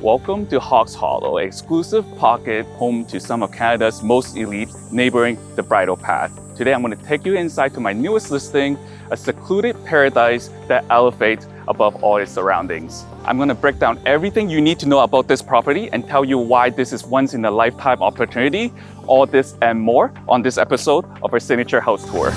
Welcome to Hoggs Hollow, an exclusive pocket home to some of Canada's most elite, neighboring the Bridle Path. Today I'm going to take you inside to my newest listing, a secluded paradise that elevates above all its surroundings. I'm going to break down everything you need to know about this property and tell you why this is once in a lifetime opportunity. All this and more on this episode of our signature house tour.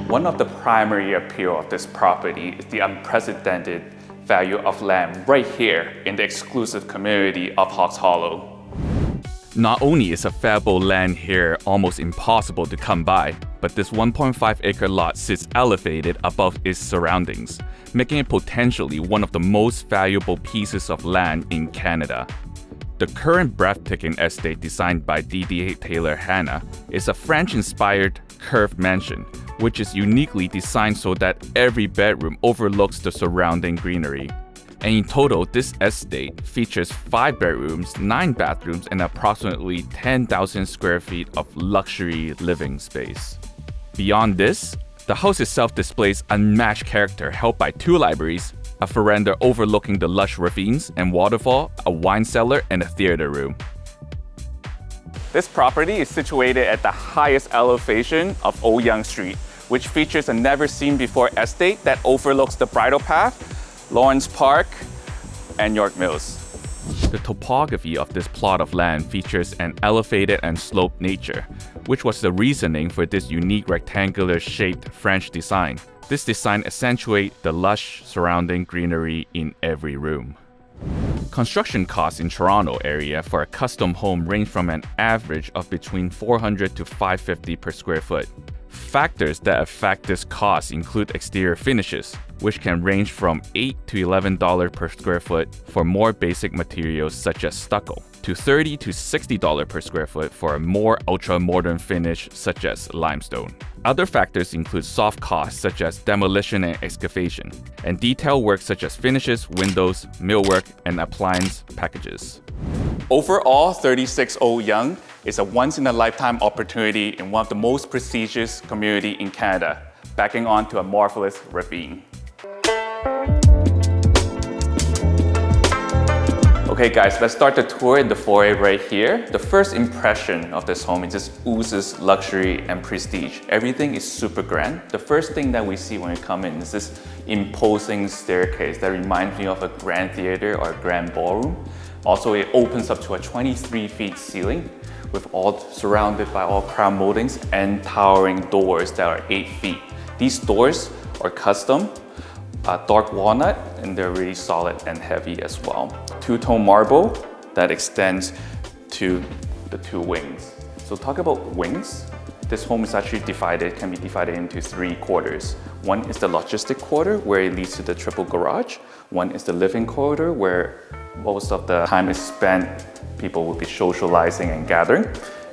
One of the primary appeal of this property is the unprecedented value of land right here in the exclusive community of Hoggs Hollow. Not only is available land here almost impossible to come by, but this 1.5-acre lot sits elevated above its surroundings, making it potentially one of the most valuable pieces of land in Canada. The current breathtaking estate designed by D.D. Taylor Hanna is a French-inspired curved mansion, which is uniquely designed so that every bedroom overlooks the surrounding greenery. And in total, this estate features 5 bedrooms, 9 bathrooms, and approximately 10,000 square feet of luxury living space. Beyond this, the house itself displays unmatched character held by 2 libraries, a veranda overlooking the lush ravines and waterfall, a wine cellar, and a theater room. This property is situated at the highest elevation of Old Yonge Street, which features a never-seen-before estate that overlooks the Bridle Path, Lawrence Park, and York Mills. The topography of this plot of land features an elevated and sloped nature, which was the reasoning for this unique rectangular-shaped French design. This design accentuates the lush surrounding greenery in every room. Construction costs in Toronto area for a custom home range from an average of between $400 to $550 per square foot. Factors that affect this cost include exterior finishes, which can range from $8 to $11 per square foot for more basic materials such as stucco, to $30 to $60 per square foot for a more ultra-modern finish such as limestone. Other factors include soft costs such as demolition and excavation, and detail work such as finishes, windows, millwork, and appliance packages. Overall, 36 Old Yonge is a once-in-a-lifetime opportunity in one of the most prestigious communities in Canada, backing onto a marvelous ravine. Okay guys, let's start the tour in the foyer right here. The first impression of this home is just oozes luxury and prestige. Everything is super grand. The first thing that we see when we come in is this imposing staircase that reminds me of a grand theater or a grand ballroom. Also, it opens up to a 23-feet ceiling with all surrounded by all crown moldings and towering doors that are 8 feet. These doors are custom, dark walnut, and they're really solid and heavy as well. Two-tone marble that extends to the 2 wings. So talk about wings. This home is actually can be divided into 3 quarters. One is the logistic quarter where it leads to the triple garage. One is the living quarter where most of the time is spent, people will be socializing and gathering.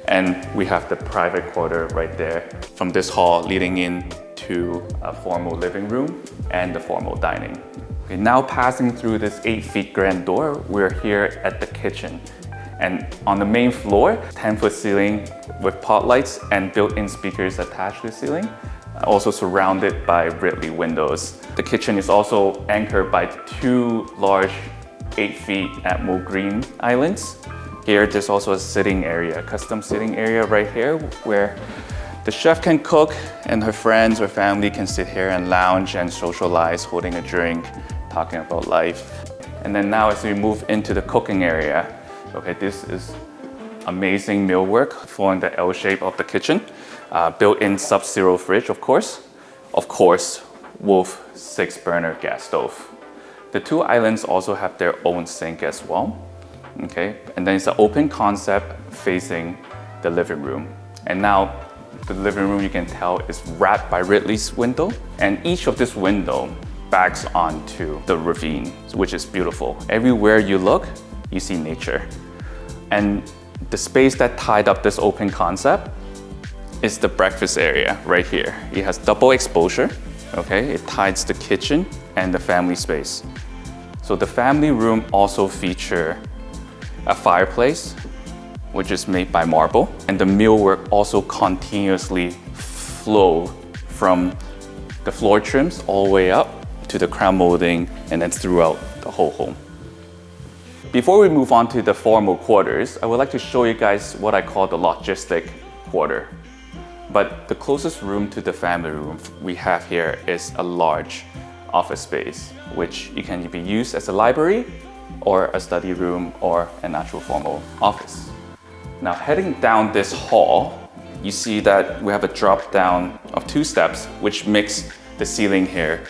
And we have the private quarter right there from this hall leading in to a formal living room and the formal dining. Okay, now passing through this 8-feet grand door, we're here at the kitchen. And on the main floor, 10-foot ceiling with pot lights and built-in speakers attached to the ceiling, also surrounded by Ridley windows. The kitchen is also anchored by 2 large 8-feet Atmo green islands. Here, there's also a sitting area, a custom sitting area right here where the chef can cook and her friends or family can sit here and lounge and socialize, holding a drink, talking about life. And then now as we move into the cooking area, okay, this is amazing millwork following the L shape of the kitchen. Built-in sub-zero fridge, of course. Of course, Wolf 6-burner gas stove. The 2 islands also have their own sink as well. Okay, and then it's an open concept facing the living room. And now the living room, you can tell, is wrapped by Ridley's window. And each of this window backs onto the ravine, which is beautiful. Everywhere you look, you see nature. And The space that tied up this open concept is the breakfast area right here. It has double exposure, okay? It ties the kitchen and the family space. So the family room also features a fireplace, which is made by marble, and the millwork also continuously flow from the floor trims all the way up to the crown molding and then throughout the whole home. Before we move on to the formal quarters, I would like to show you guys what I call the logistic quarter. But the closest room to the family room we have here is a large office space, which you can be used as a library or a study room or an actual formal office. Now heading down this hall, you see that we have a drop down of 2 steps, which makes the ceiling here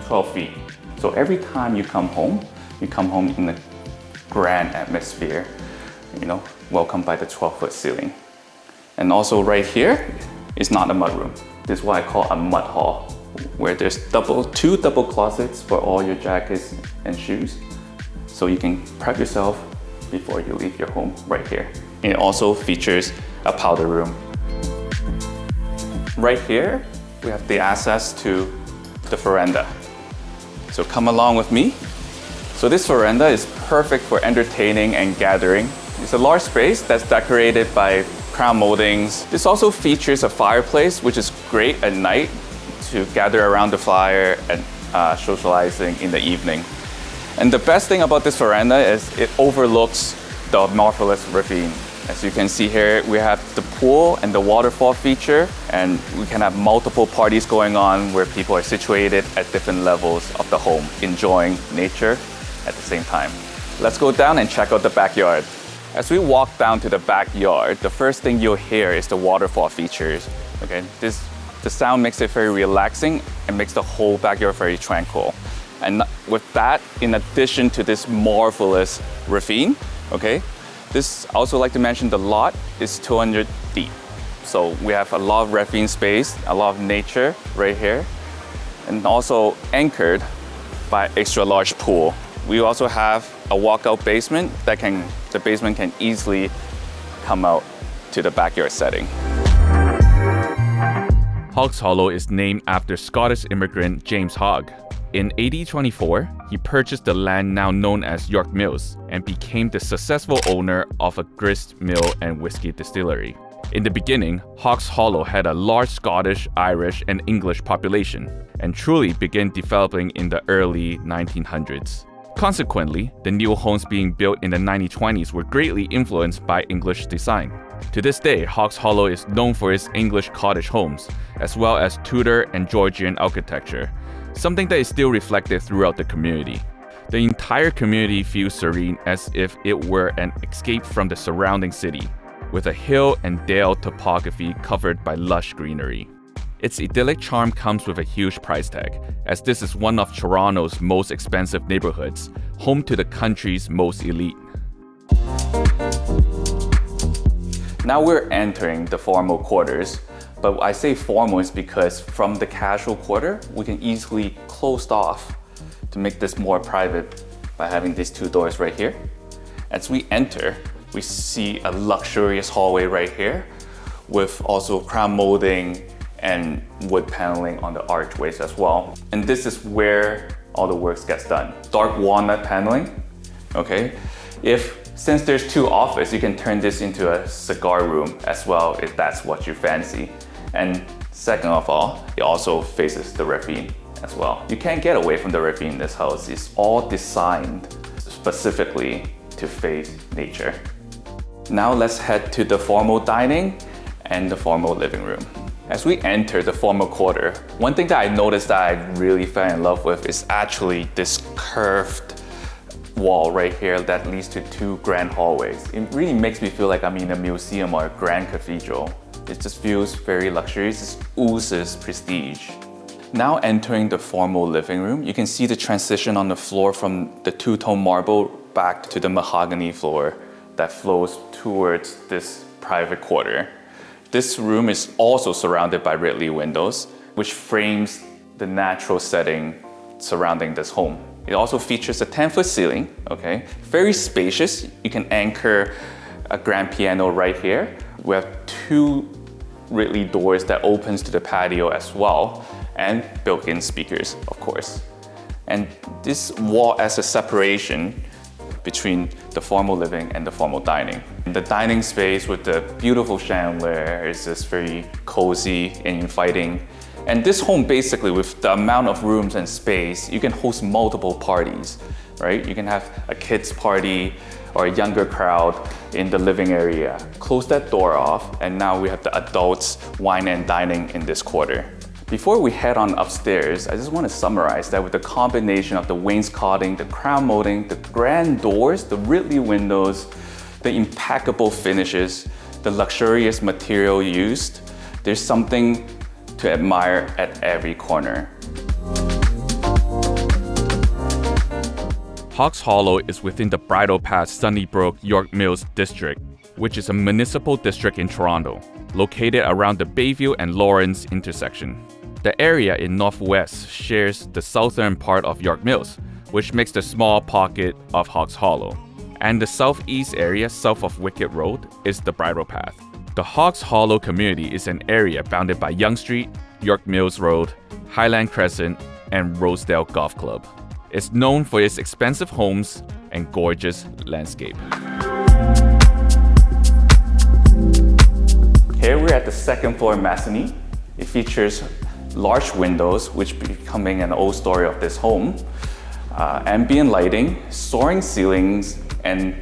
12 feet. So every time you come home in a grand atmosphere, welcomed by the 12-foot ceiling. And also right here is not a mudroom. This is what I call a mud hall, where there's 2 double closets for all your jackets and shoes. So you can prep yourself before you leave your home right here. It also features a powder room. Right here, we have the access to the veranda. So come along with me. So this veranda is perfect for entertaining and gathering. It's a large space that's decorated by crown moldings. This also features a fireplace, which is great at night to gather around the fire and socializing in the evening. And the best thing about this veranda is it overlooks the marvelous ravine. As you can see here, we have the pool and the waterfall feature, and we can have multiple parties going on where people are situated at different levels of the home, enjoying nature at the same time. Let's go down and check out the backyard. As we walk down to the backyard, the first thing you'll hear is the waterfall features. Okay, the sound makes it very relaxing and makes the whole backyard very tranquil. And with that, in addition to this marvelous ravine, okay, I also like to mention the lot is 200 deep. So we have a lot of ravine space, a lot of nature right here, and also anchored by extra large pool. We also have a walkout basement the basement can easily come out to the backyard setting. Hoggs Hollow is named after Scottish immigrant James Hogg. In 1824, he purchased the land now known as York Mills and became the successful owner of a grist mill and whiskey distillery. In the beginning, Hoggs Hollow had a large Scottish, Irish, and English population and truly began developing in the early 1900s. Consequently, the new homes being built in the 1920s were greatly influenced by English design. To this day, Hoggs Hollow is known for its English cottage homes, as well as Tudor and Georgian architecture, something that is still reflected throughout the community. The entire community feels serene as if it were an escape from the surrounding city, with a hill and dale topography covered by lush greenery. Its idyllic charm comes with a huge price tag, as this is one of Toronto's most expensive neighborhoods, home to the country's most elite. Now we're entering the formal quarters, but I say formal is because from the casual quarter, we can easily close off to make this more private by having these 2 doors right here. As we enter, we see a luxurious hallway right here with also crown molding and wood paneling on the archways as well. And this is where all the work gets done. Dark walnut paneling, okay? Since there's 2 offices, you can turn this into a cigar room as well if that's what you fancy. And second of all, it also faces the ravine as well. You can't get away from the ravine in this house. It's all designed specifically to face nature. Now let's head to the formal dining and the formal living room. As we enter the formal quarter, one thing that I noticed that I really fell in love with is actually this curved wall right here that leads to 2 grand hallways. It really makes me feel like I'm in a museum or a grand cathedral. It just feels very luxurious, it oozes prestige. Now entering the formal living room, you can see the transition on the floor from the 2-tone marble back to the mahogany floor that flows towards this private quarter. This room is also surrounded by Ridley windows, which frames the natural setting surrounding this home. It also features a 10-foot ceiling, okay? Very spacious. You can anchor a grand piano right here. We have 2 Ridley doors that opens to the patio as well, and built-in speakers, of course. And this wall as a separation between the formal living and the formal dining. The dining space with the beautiful chandelier is just very cozy and inviting. And this home, basically, with the amount of rooms and space, you can host multiple parties, right? You can have a kids party or a younger crowd in the living area. Close that door off, and now we have the adults wine and dining in this quarter. Before we head on upstairs, I just want to summarize that with the combination of the wainscoting, the crown molding, the grand doors, the Ridley windows, the impeccable finishes, the luxurious material used, there's something to admire at every corner. Hoggs Hollow is within the Bridle Path Sunnybrook York Mills district, which is a municipal district in Toronto, located around the Bayview and Lawrence intersection. The area in northwest shares the southern part of York Mills, which makes the small pocket of Hoggs Hollow. And the southeast area south of Wicket Road is the Bridle Path. The Hoggs Hollow community is an area bounded by Yonge Street, York Mills Road, Highland Crescent, and Rosedale Golf Club. It's known for its expensive homes and gorgeous landscape. Here we're at the 2nd floor mezzanine. It features large windows, which becoming an old story of this home, ambient lighting, soaring ceilings, and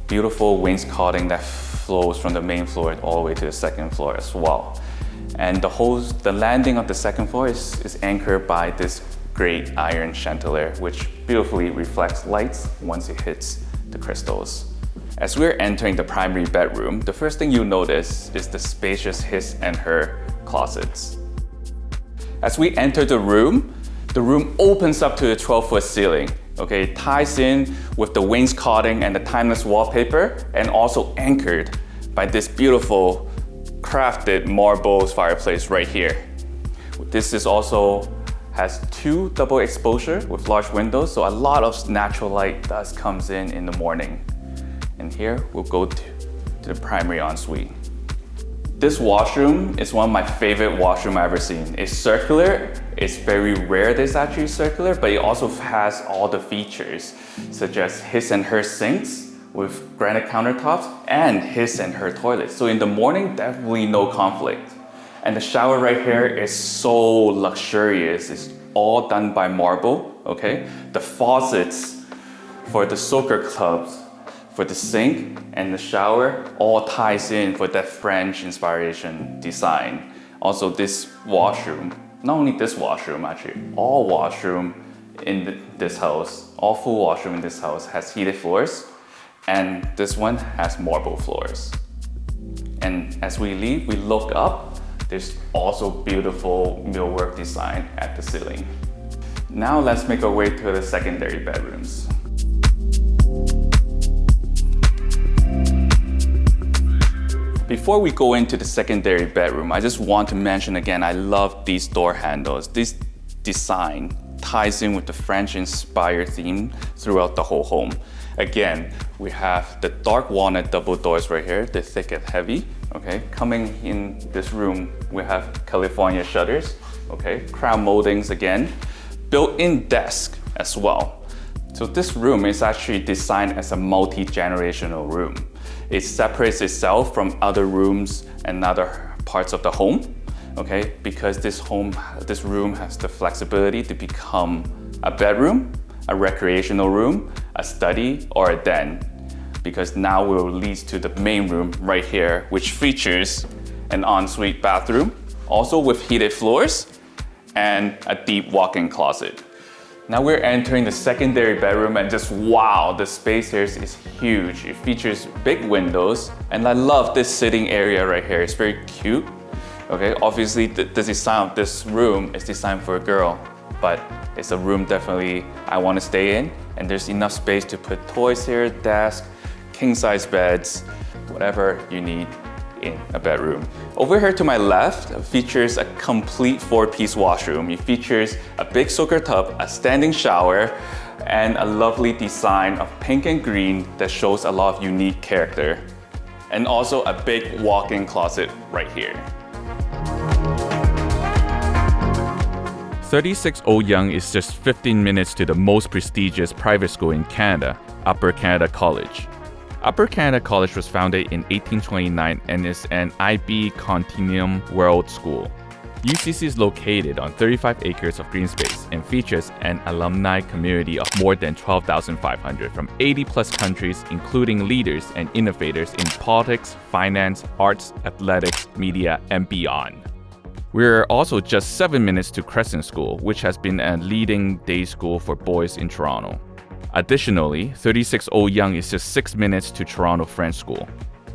beautiful wainscoting that flows from the main floor all the way to the 2nd floor as well. And the landing of the 2nd floor is anchored by this great iron chandelier, which beautifully reflects lights once it hits the crystals. As we're entering the primary bedroom, the first thing you'll notice is the spacious his and her closets. As we enter the room opens up to the 12-foot ceiling. Okay, it ties in with the wainscoting and the timeless wallpaper, and also anchored by this beautiful crafted marble fireplace right here. This is also has 2 double exposure with large windows, so a lot of natural light does comes in the morning. And here we'll go to the primary ensuite. This washroom is one of my favorite washroom I've ever seen. It's circular. It's very rare that it's actually circular, but it also has all the features, such as his and her sinks with granite countertops and his and her toilets. So in the morning, definitely no conflict. And the shower right here is so luxurious. It's all done by marble, okay? The faucets for the soaker clubs, for the sink and the shower, all ties in for that French inspiration design. Also this washroom, not only this washroom actually, all washroom in this house, all full washroom in this house has heated floors, and this one has marble floors. And as we leave, we look up, there's also beautiful millwork design at the ceiling. Now let's make our way to the secondary bedrooms. Before we go into the secondary bedroom, I just want to mention again, I love these door handles. This design ties in with the French-inspired theme throughout the whole home. Again, we have the dark walnut double doors right here, they're thick and heavy. Okay, coming in this room, we have California shutters, okay, crown moldings again, built-in desk as well. So this room is actually designed as a multi-generational room. It separates itself from other rooms and other parts of the home, okay? Because this room has the flexibility to become a bedroom, a recreational room, a study, or a den. Because now we'll lead to the main room right here, which features an ensuite bathroom, also with heated floors and a deep walk-in closet. Now we're entering the secondary bedroom, and just wow, the space here is huge. It features big windows, and I love this sitting area right here. It's very cute. Okay, obviously the design of this room is designed for a girl, but it's a room definitely I want to stay in, and there's enough space to put toys here, desk, king-size beds, whatever you need in a bedroom. Over here to my left features a complete 4-piece washroom. It features a big soaker tub, a standing shower, and a lovely design of pink and green that shows a lot of unique character. and also a big walk-in closet right here. 36 Old Yonge is just 15 minutes to the most prestigious private school in Canada, Upper Canada College. Upper Canada College was founded in 1829 and is an IB Continuum World School. UCC is located on 35 acres of green space and features an alumni community of more than 12,500 from 80 plus countries, including leaders and innovators in politics, finance, arts, athletics, media, and beyond. We're also just 7 minutes to Crescent School, which has been a leading day school for boys in Toronto. Additionally, 36 Old Yonge is just 6 minutes to Toronto French School.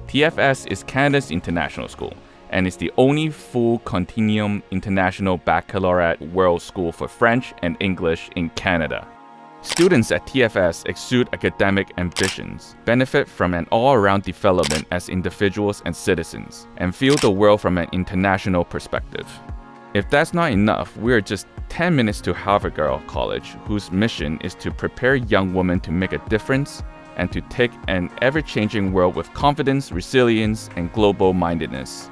TFS is Canada's international school and is the only full continuum international baccalaureate world school for French and English in Canada. Students at TFS exude academic ambitions, benefit from an all-around development as individuals and citizens, and feel the world from an international perspective. If that's not enough, we're just 10 minutes to Harvard Girl College, whose mission is to prepare young women to make a difference and to take an ever-changing world with confidence, resilience, and global-mindedness.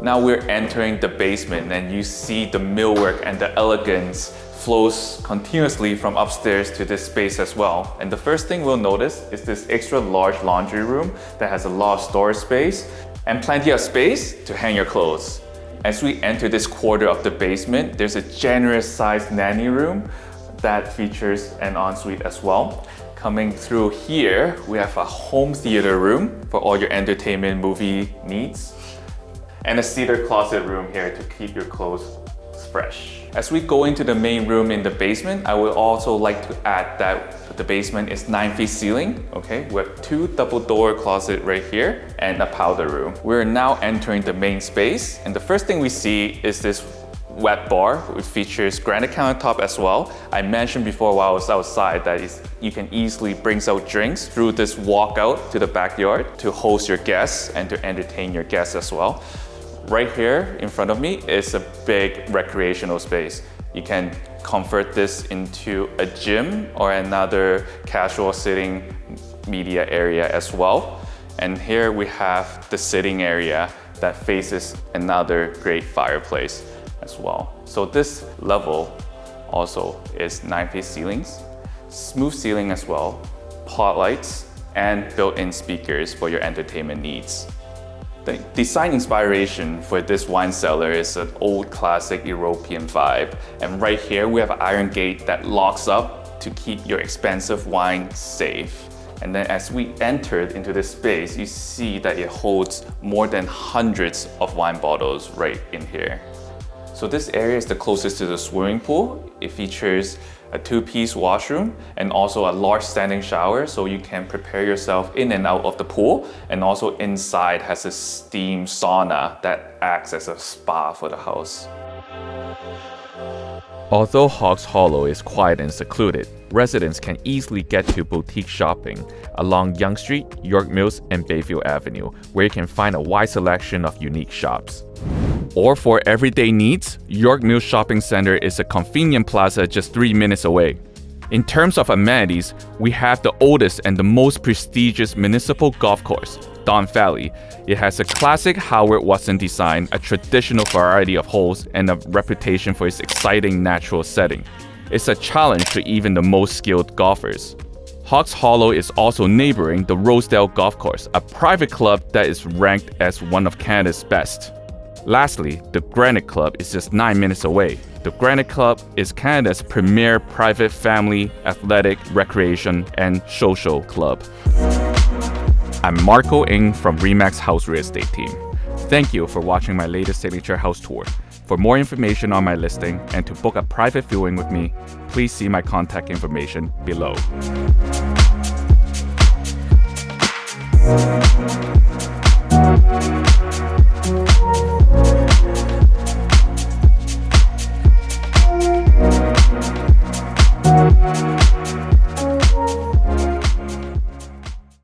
Now we're entering the basement, and you see the millwork and the elegance flows continuously from upstairs to this space as well. And the first thing we'll notice is this extra large laundry room that has a lot of storage space and plenty of space to hang your clothes. As we enter this quarter of the basement, there's a generous sized nanny room that features an ensuite as well. Coming through here, we have a home theater room for all your entertainment movie needs, and a cedar closet room here to keep your clothes fresh. As we go into the main room in the basement, I would also like to add that the basement is 9 feet ceiling, okay? We have 2 double door closet right here and a powder room. We're now entering the main space, and the first thing we see is this wet bar, which features granite countertop as well. I mentioned before while I was outside that you can easily bring out drinks through this walkout to the backyard to host your guests and to entertain your guests as well. Right here in front of me is a big recreational space. You can convert this into a gym or another casual sitting media area as well. And here we have the sitting area that faces another great fireplace as well. So this level also is 9 feet ceilings, smooth ceiling as well, pot lights, and built-in speakers for your entertainment needs. The design inspiration for this wine cellar is an old classic European vibe. And right here we have an iron gate that locks up to keep your expensive wine safe. And then as we entered into this space, you see that it holds more than hundreds of wine bottles right in here. So this area is the closest to the swimming pool. It features a 2-piece washroom and also a large standing shower, so you can prepare yourself in and out of the pool. And also inside has a steam sauna that acts as a spa for the house. Although Hoggs Hollow is quiet and secluded, residents can easily get to boutique shopping along Yonge Street, York Mills, and Bayview Avenue, where you can find a wide selection of unique shops. Or for everyday needs, York Mills Shopping Center is a convenient plaza just 3 minutes away. In terms of amenities, we have the oldest and the most prestigious municipal golf course, Don Valley. It has a classic Howard Watson design, a traditional variety of holes, and a reputation for its exciting natural setting. It's a challenge to even the most skilled golfers. Hoggs Hollow is also neighboring the Rosedale Golf Course, a private club that is ranked as one of Canada's best. Lastly, the Granite Club is just 9 minutes away. The Granite Club is Canada's premier private family, athletic, recreation, and social club. I'm Marco Ng from RE/MAX House Real Estate Team. Thank you for watching my latest signature house tour. For more information on my listing and to book a private viewing with me, please see my contact information below.